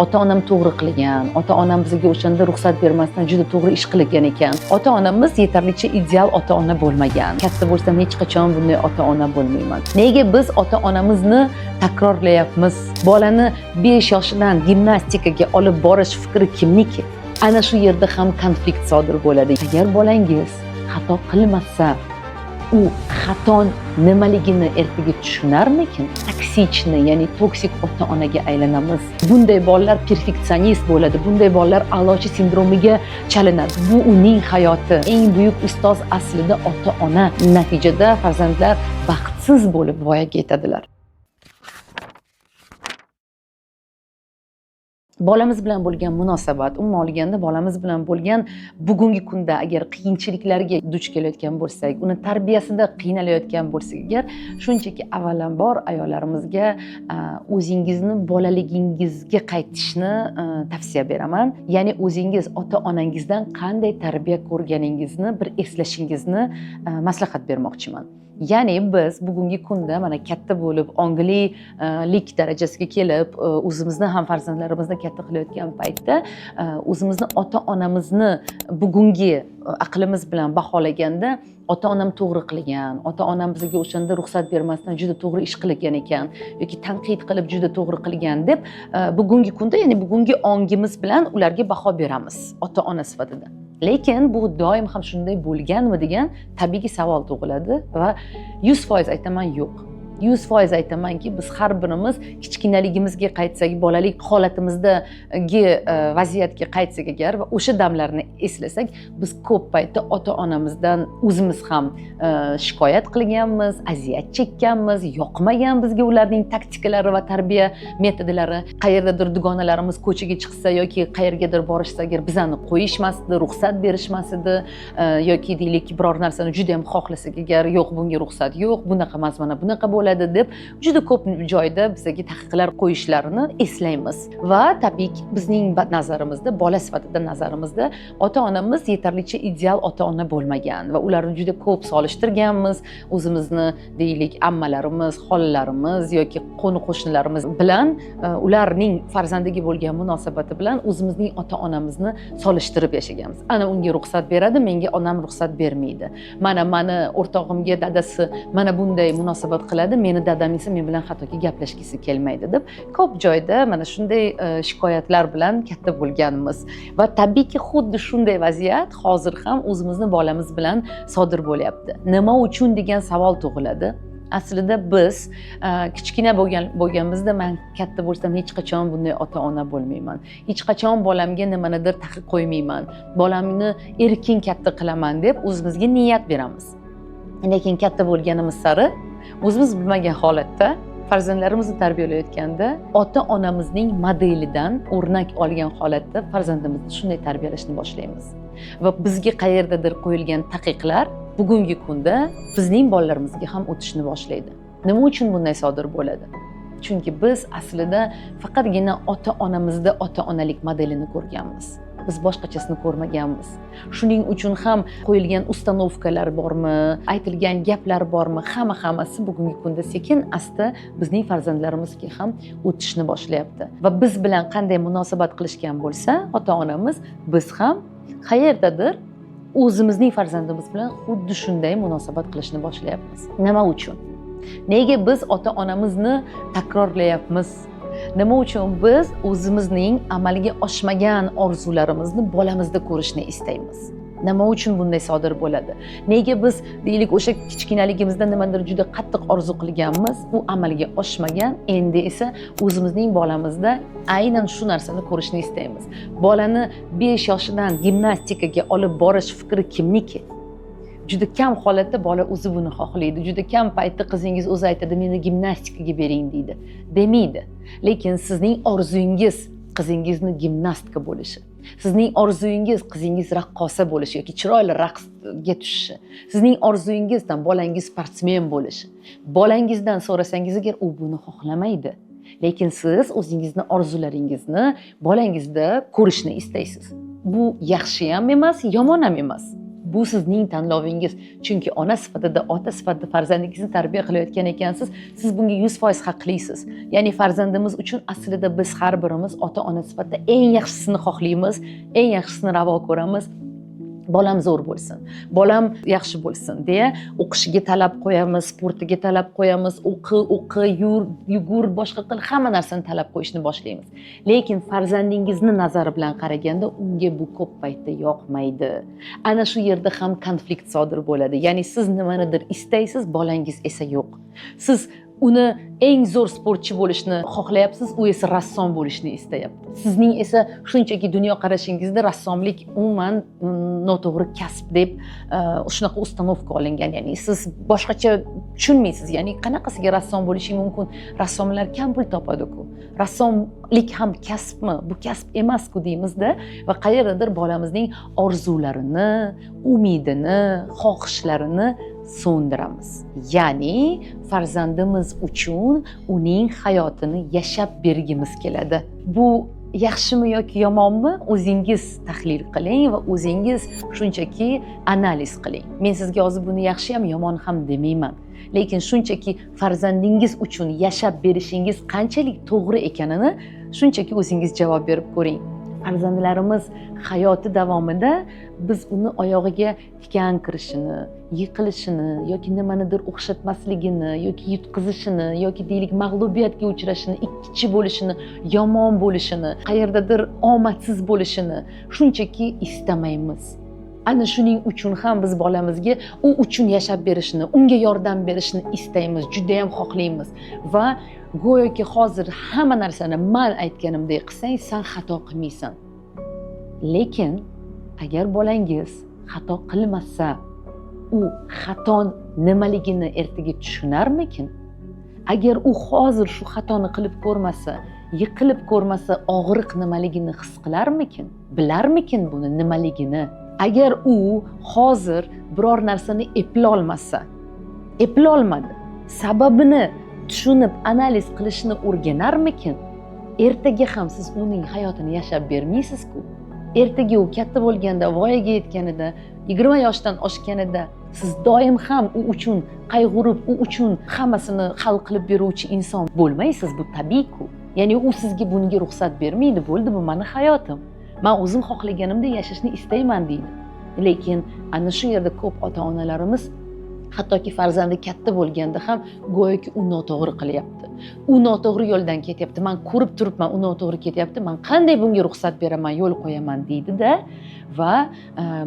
Ota-onam to'g'ri qilgan, ota-onam bizga o'shanda ruxsat bermasdan juda to'g'ri ish qilgan ekan. Ota-onamiz yetarlicha ideal ota-ona bo'lmagan. Katta bo'lsam hech qachon bunday ota-ona bo'lmayman. Nega biz ota-onamizni takrorlayapmiz? Bolani 5 yoshidan gimnastikaga olib borish fikri kimniki? Ana shu yerda ham konflikt sodir bo'ladi. Agar bolangiz xato qilmasa, u xato nimaligini ertaga tushunarmikin? Toksichni, ya'ni toksik ota-onaga aylanamiz. Bunday bolalar perfeksionist bo'ladi. Bunday bolalar a'lochi sindromiga chalinadi. Bu uning hayoti. Eng buyuk ustoz aslida ota-ona. Natijada farzandlar baxtsiz bo'lib voyaga yetadilar. Bolamiz bilan bo'lgan munosabat, umuman olganda bolamiz bilan bo'lgan bugungi kunda agar qiyinchiliklarga duch kelayotgan bo'lsak, uni tarbiyasida qiynalayotgan bo'lsak, agar shunchaki avvalambor ayollarimizga o'zingizni bolaligingizga qaytishni tavsiya beraman. Ya'ni o'zingiz ota-onangizdan qanday tarbiya ko'rganingizni bir eslashingizni maslahat bermoqchiman. Ya'ni biz bugungi kunda mana katta bo'lib, onglilik darajasiga kelib, o'zimizni ham farzandlarimizni katta qilayotgan paytda o'zimizni ota-onamizni bugungi aqlimiz bilan baholaganda ota-onam to'g'ri qilgan, ota-onam bizga o'shanda ruxsat bermasdan juda to'g'ri ish qilgan ekan yoki tanqid qilib juda to'g'ri qilgan deb bugungi kunda, ya'ni bugungi ongimiz bilan ularga baho beramiz ota-ona sifatida. Lekin bu doim ham shunday bo'lganmi degan tabiiy savol tug'iladi va 100% aytaman yo'q. 100% aytamanki, biz har birimiz kichkinaligimizga qaytsak, bolalik holatimizdagi vaziyatga qaytsak agar va o'sha damlarni eslasak, biz ko'p paytda ota-onamizdan o'zimiz ham shikoyat qilganmiz, aziyat chekkanmiz, yoqmagan bizga ularning taktikalari va tarbiya metodlari. Qayerdadir dugonalarimiz ko'chaga chiqsa yoki qayergadir borishsa agar bizani qo'yishmasdi, ruxsat berishmasdi yoki deylik biror narsani juda ham xohlasak agar, yo'q bunga ruxsat yo'q, bunaqa emas, mana bunaqa bo'ladi deb juda ko'p joyda bizga taqiqlar qo'yishlarini eslaymiz. Va tabiiyki bizning nazarimizda, bola sifatida nazarimizda ota-onamiz yetarlicha ideal ota-ona bo'lmagan va ularni juda ko'p solishtirganmiz. O'zimizni deylik ammalarimiz, xolalarimiz yoki qo'ni-qo'shnilarimiz bilan ularning farzandiga bo'lgan munosabati bilan o'zimizning ota-onamizni solishtirib yashaganmiz. Ana unga ruxsat beradi, menga onam ruxsat bermaydi. Mani o'rtog'imga dadasi mana bunday munosabat qiladi, meni dadam esa men bilan hattoki gaplashgisi kelmaydi deb ko'p joyda mana shunday shikoyatlar bilan katta bo'lganmiz. Va tabiiyki xuddi shunday vaziyat hozir ham o'zimizni bolamiz bilan sodir bo'lyapti. Nima uchun degan savol tug'iladi. Aslida biz kichkina bo'lganimizda men katta bo'lsam hech qachon bunday ota-ona bo'lmayman. Hech qachon bolamga nimanidir taqiq qo'ymayman. Bolamni erkin katta qilaman deb o'zimizga niyat beramiz. Lekin katta bo'lganimiz sari o'zimiz bilmagan holatda farzandlarimizni tarbiyalayotganda ota-onamizning modelidan o'rnak olgan holatda farzandimizni shunday tarbiyalashni boshlaymiz. Va bizga qayerdadir qo'yilgan taqiqlar bugungi kunda bizning bolalarimizga ham o'tishni boshlaydi. Nima uchun bunday sodir bo'ladi? Chunki biz aslida faqatgina ota-onamizda ota-onalik modelini ko'rganmiz. Biz boshqachasini ko'rmaganmiz. Shuning uchun ham qo'yilgan ustanovkalar bormi, aytilgan gaplar bormi, hammasi bugungi kunda sekin asta bizning farzandlarimizga ham o'tishni boshlayapti. Va biz bilan qanday munosabat qilishgan bo'lsa, ota-onamiz, biz ham qayerdadir o'zimizning farzandimiz bilan xuddi shunday munosabat qilishni boshlayapmiz. Nima uchun? Nega biz ota-onamizni takrorlayapmiz? Nima uchun biz o'zimizning amalga oshmagan orzularimizni bolamizda ko'rishni istaymiz? Nima uchun bunday sodir bo'ladi? Nega biz deylik o'sha kichkinaligimizda nimadir juda qattiq orzu qilganmiz, u amalga oshmagan, endi esa o'zimizning bolamizda aynan shu narsani ko'rishni istaymiz. Bolani 5 yoshidan gimnastikaga olib borish fikri kimniki? Juda kam holatda bola o'zi buni xohlaydi. Juda kam paytda qizingiz o'zi aytadi, meni gimnastikaga bering deydi. Demaydi. Lekin sizning orzungiz qizingizni gimnastka bo'lishi. Sizning orzungiz qizingiz raqqosa bo'lishi yoki chiroyli raqsga tushishi. Sizning orzungizdan bolangiz sportsmen bo'lishi. Bolangizdan so'rasangiz agar u buni xohlamaydi. Lekin siz o'zingizni orzularingizni bolangizda ko'rishni istaysiz. Bu yaxshi ham emas, yomon ham emas. Bu sizning tanlovingiz. Chunki ona sifatida, ota sifatida farzandingizni tarbiya qilayotgan ekansiz, siz bunga 100% haqlisiz. Ya'ni farzandimiz uchun aslida biz har birimiz ota-ona sifatida eng yaxshisini xohlaymiz, eng yaxshisini ravo ko'ramiz. Bolam zo'r bo'lsin, bolam yaxshi bo'lsin deya o'qishiga talab qo'yamiz, sportiga talab qo'yamiz, o'qi, yugur, boshqa qil, hamma narsani talab qo'yishni boshlaymiz. Lekin farzandingizni nazari bilan qaraganda unga bu ko'p paytda yoqmaydi. Ana shu yerda ham konflikt sodir bo'ladi. Ya'ni siz nimanidir istaysiz, bolangiz esa yo'q. Siz uni eng zo'r sportchi bo'lishni xohlayapsiz, u esa rassom bo'lishni istayapti. Sizning esa shunchaki dunyoqarashingizda rassomlik umuman noto'g'ri kasb deb shunaqa uстановка olingan. Ya'ni siz boshqacha tushunmaysiz. Ya'ni qanaqasiga rassom bo'lishing mumkin? Rassomlar kam pul topadi-ku. Rassomlik ham kasbmi? Bu kasb emas-ku deymizda va qayerdadir bolamizning orzularini, umidini, xohishlarini so'ndiramiz. Ya'ni farzandimiz uchun uning hayotini yashab bergimiz keladi. Bu yaxshimi yoki yomonmi? O'zingiz tahlil qiling va o'zingiz shunchaki analiz qiling. Men sizga hozir buni yaxshi ham yomon ham demayman. Lekin shunchaki farzandingiz uchun yashab berishingiz qanchalik to'g'ri ekanini shunchaki o'zingiz javob berib ko'ring. Farzandlarimiz hayoti davomida biz uni oyog'iga tikan kirishini, yiqilishini yoki nimanidir o'xshatmasligini yoki yutqizishini yoki deylik mag'lubiyatga uchrashini, ikkichi bo'lishini, yomon bo'lishini, qayerdadir omadsiz bo'lishini shunchaki istamaymiz. Ana shuning uchun ham biz bolamizga u uchun yashab berishni, unga yordam berishni istaymiz, juda ham xohlaymiz va go'yoki hozir hamma narsani men aytganimdek qilsang, sen xato qilmaysan. Lekin agar bolangiz xato qilmasa, u xato nimaligini ertaga tushunarmikin? Agar u hozir shu xatoni qilib ko'rmasa, yiqilib ko'rmasa, og'riq nimaligini his qilarmikin? Bilarmikin buni nimaligini? Agar u hozir biror narsani eplolmasa, eplolmadi, sababini tushunib analiz qilishni o'rganarmikin? Ertaga ham siz uning hayotini yashab bermaysiz-ku. Ertaga u katta bo'lganda, voyaga yetganida, 20 yoshdan oshganida siz doim ham u uchun qayg'urib, u uchun hammasini hal qilib beruvchi inson bo'lmaysiz. Bu tabiiy-ku. Ya'ni u sizga bunga ruxsat bermaydi. Bo'ldi, bu meni hayotim. Men o'zim xohlaganimda yashashni istayman deydi. Lekin ana shu yerda ko'p ota-onalarimiz hattoki farzandi katta bo'lganda ham go'yoki u noto'g'ri qilyapti. U noto'g'ri yo'ldan ketyapti. Men ko'rib turibman, u noto'g'ri ketyapti. Men qanday bunga ruxsat beraman, yo'l qo'yaman deydi-da va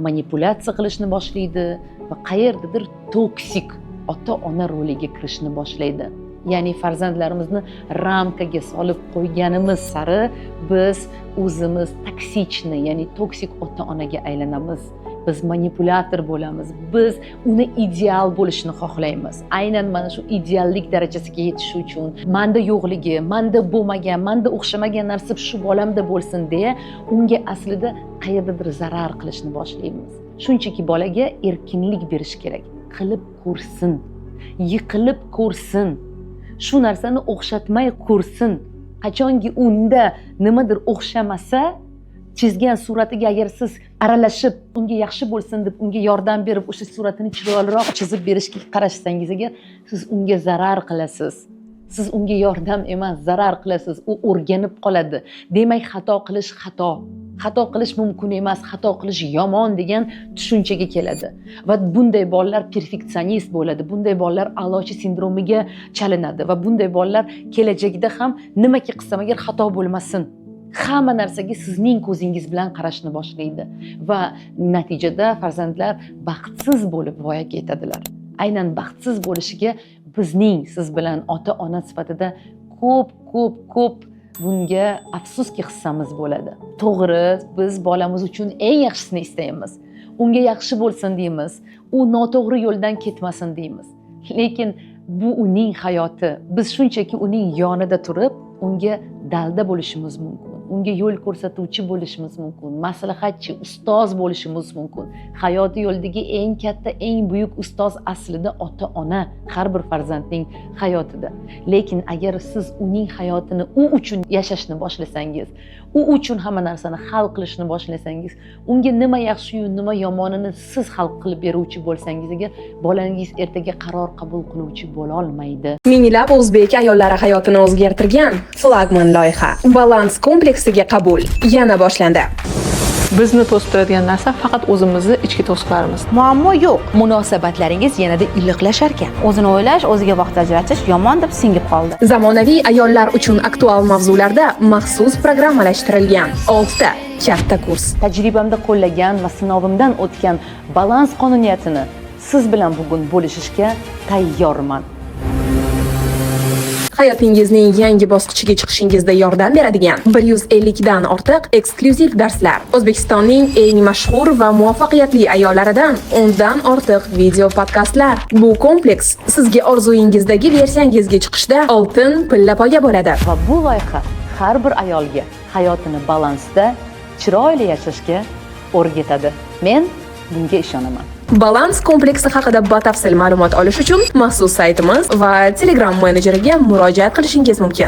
manipulyatsiya qilishni boshlaydi va qayerdadir toksik ota-ona roliga kirishni boshlaydi. Ya'ni farzandlarimizni ramkaga solib qo'yganimiz sari biz o'zimiz toksichni, ya'ni toksik ota-onaga aylanamiz. Biz manipulyator bo'lamiz. Biz uni ideal bo'lishini xohlaymiz. Aynan mana shu ideallik darajasiga yetish uchun menda yo'qligi, menda bo'lmagan, menda o'xshamagan narsa shu bolamda bo'lsin deya unga aslida qayerdadir zarar qilishni boshlaymiz. Shunchaki bolaga erkinlik berish kerak. Qilib ko'rsin, yiqilib ko'rsin. Shu narsani o'xshatmay ko'rsin. Qachonki unda nimadir o'xshamasa, chizgan suratiga agar siz aralashib, unga yaxshi bo'lsin deb unga yordam berib, o'sha suratini chiroyliroq chizib berishga qarashsangiz agar, siz unga zarar qilasiz. Siz unga yordam emas, zarar qilasiz. U o'rganib qoladi. Demak, xato qilish xato. Xato qilish mumkin emas, xato qilish yomon degan tushunchaga keladi. Va bunday bolalar perfeksionist bo'ladi. Bunday bolalar a'lochi sindromiga chalinadi va bunday bolalar kelajakda ham nimaki qilsam agar xato bo'lmasin, hamma narsaga sizning ko'zingiz bilan qarashni boshlaydi va natijada farzandlar baxtsiz bo'lib voyaga yetadilar. Aynan baxtsiz bo'lishiga bizning siz bilan ota-ona sifatida ko'p bunga afsuski hissamiz bo'ladi. To'g'ri, biz bolamiz uchun eng yaxshisini istaymiz. Unga yaxshi bo'lsin deymiz. U noto'g'ri yo'ldan ketmasin deymiz. Lekin bu uning hayoti. Biz shunchaki uning yonida turib, unga dalda bo'lishimiz mumkin. Unga yo'l ko'rsatuvchi bo'lishimiz mumkin. Maslahatchi, ustoz bo'lishimiz mumkin. Hayoti yo'ldagi eng katta, eng buyuk ustoz aslida ota-ona har bir farzandning hayotida. Lekin agar siz uning hayotini u uchun yashashni boshlasangiz, u uchun hamma narsani hal qilishni boshlasangiz, unga nima yaxshi-yu nima yomonini siz hal qilib beruvchi bo'lsangiz, agar bolangiz ertaga qaror qabul qiluvchi bo'la olmaydi. Minglab o'zbek ayollari hayotini o'zgartirgan flagman loyiha Balans kompleksiga qabul yana boshlandi. Bizni to'sib turadigan narsa faqat o'zimizni ichki to'siqlarimiz. Muammo yo'q. Munosabatlaringiz yanada iliqlashar ekan. O'zini o'ylash, o'ziga vaqt ajratish yomon deb singib qoldi. Zamonaviy ayollar uchun aktual mavzularda maxsus programmalashtirilgan 6 ta katta kurs. Tajribamda qo'llagan va sinovimdan o'tgan balans qonuniyatini siz bilan bugun bo'lishishga tayyorman. Hayotingizning yangi bosqichiga chiqishingizda yordam beradigan 150 dan ortiq eksklyuziv darslar. O'zbekistonning eng mashhur va muvaffaqiyatli ayollaridan 10 dan ortiq video podkastlar. Bu kompleks sizga orzuyingizdagi versiyangizga chiqishda oltin pillapoya bo'ladi. Va bu loyiha har bir ayolga hayotini balansda, chiroyli yashashga o'rgatadi. Men bunga ishonaman. Balans kompleksi haqida batafsil ma'lumot olish uchun maxsus saytimiz va Telegram menejeriga murojaat qilishingiz mumkin.